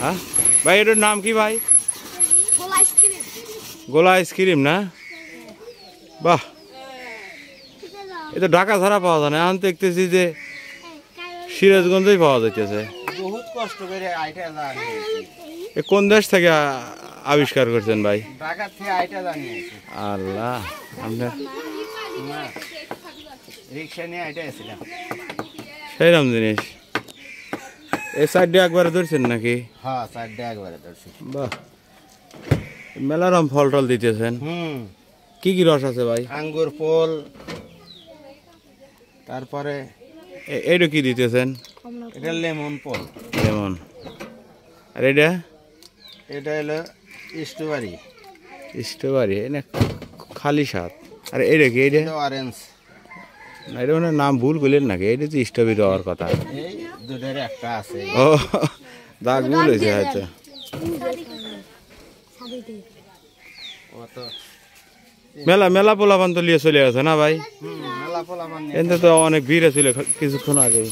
হ্যাঁ ভাই এটার নাম কি ভাই? গোলা আইসক্রিম না? বাহ, এটা ঢাকা ছাড়া পাওয়া যায় না। এখন দেখতেছি যে সিরাজগঞ্জেই পাওয়া যাইতেছে। বহুত কষ্ট করে আইটা জানি। এ কোন দেশ থেকে আবিষ্কার করছেন ভাই? ঢাকা থেকে আইটা জানি। আল্লাহ, আপনার রিক্সা নিয়ে আইটা এসেছিলাম। সেইরকম জিনিস। এই সাইডে একবারে ধরছেন নাকি? হ্যাঁ, সাইডে একবারে ধরছি। বাহ, মেলারম ফল টল দিতেছেন। কি কি রস আছে ভাই? আঙ্গুর ফল, তারপরে এইটা কি দিতেছেন? এটা লেমন ফল। লেমন। আর এটা? এটা হলো স্ট্রবেরি। স্ট্রবেরি না, খালি স্বাদ। আর এইটা কি? এইটা অরেঞ্জ। না, এটা মানে নাম ভুল করলেন নাকি? এটা তো স্ট্রবেরি হওয়ার কথা। এই দুধের একটা আছে। ও, দাগ ভুল হয়েছে হয়তো। মেলা মেলা পোলাপান তো লিয়ে চলে গেছে না ভাই? মেলা পোলাপান এতে তো অনেক ভিড় ছিল কিছুক্ষণ আগে।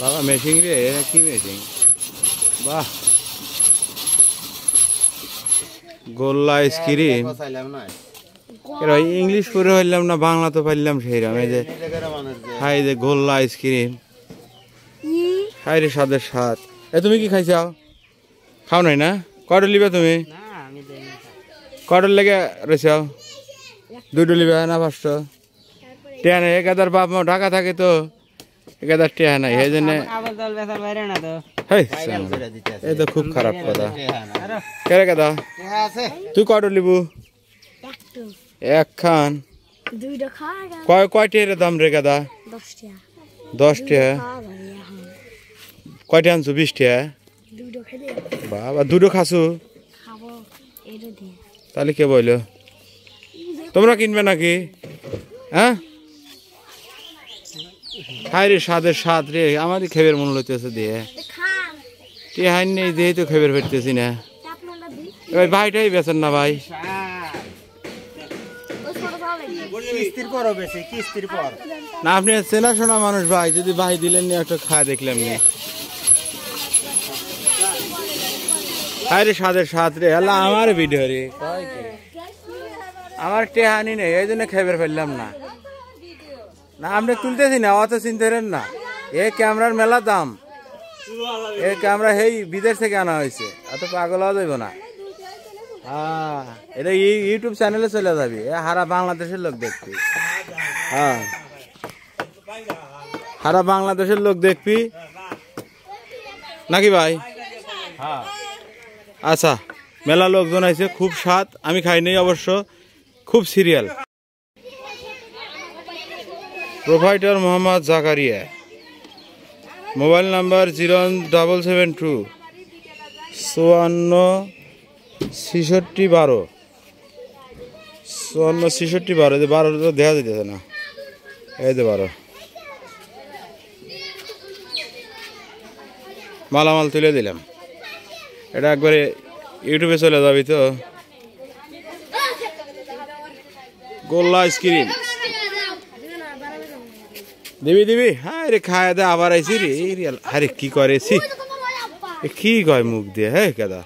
বাবা মেশিন রে, কি মেশিন? বাহ, গোল্লা আইসক্রিম। ইংলিশ পড়ে হইলাম না, বাংলা তো পারলাম সেইরকম। এই যে হাই যে গোল্লা আইসক্রিম, হাই রে স্বাদের স্বাদ। এ তুমি কি খাইছাও? খাও নাই না? কয়টা লিবে তুমি? কয়টা লেগে রয়েছাও? দুটো লিবে না? পাঁচটা টেয়া নাই। একাদার বাপ মা ঢাকা থাকে তো একাদার টেয়া নাই, এই জন্য। এই তো খুব খারাপ কথা। কেরে কেদা তুই কয়টা লিবু? এক খান কয়টা দাম রে কেদা? 10 টাকা। কয়টা আনছো? 20 টাকা। বাবা, দুটো খাসু? তাহলে কে বললো? তোমরা কিনবে নাকি? হ্যাঁ, হাই রে স্বাদের স্বাদ রে। আমারই খেবের মনে হইতেছে দিয়ে হাই নেই, দিয়ে তো খেবের ফেরতেছি না। এবার ভাইটাই বেছেন না ভাই? না, আপনি চেনাশোনা মানুষ ভাই, যদি ভাই দিলেন নি একটা খায় দেখলাম নি। হাই রে স্বাদের স্বাদ রে। হ্যাঁ, আমার ভিডিও রে, আমার টেহানি নেই, এই জন্য খেবের ফেললাম না। না, আপনি তুলতেছি না, অত চিনতে না। এ ক্যামেরার মেলা দাম। এ ক্যামেরা এই বিদেশ থেকে আনা হয়েছে, এত পাগল হওয়া যাইব না। হ্যাঁ, এটা ইউটিউব চ্যানেলে চলে যাবি, হারা বাংলাদেশের লোক দেখবি। হ্যাঁ, হারা বাংলাদেশের লোক দেখবি নাকি ভাই? আচ্ছা, মেলা লোকজন আছে, খুব স্বাদ। আমি খাই নাই অবশ্য, খুব serial. Provider Mohammad Zakaria, mobile number 07772 54 66 12 54 66 12। 12 দেখা যেতেছে না, এই যে 12। মালামাল তুলে দিলাম। এটা একবারে ইউটিউবে চলে যাবি তো। গোল্লা আইসক্রিম দিবি দিবি। হ্যাঁ রে, খায় দে আবার আইসি রে। আরে কি করেছি, কি কয় মুখ দিয়ে? হ্যাঁ কেদা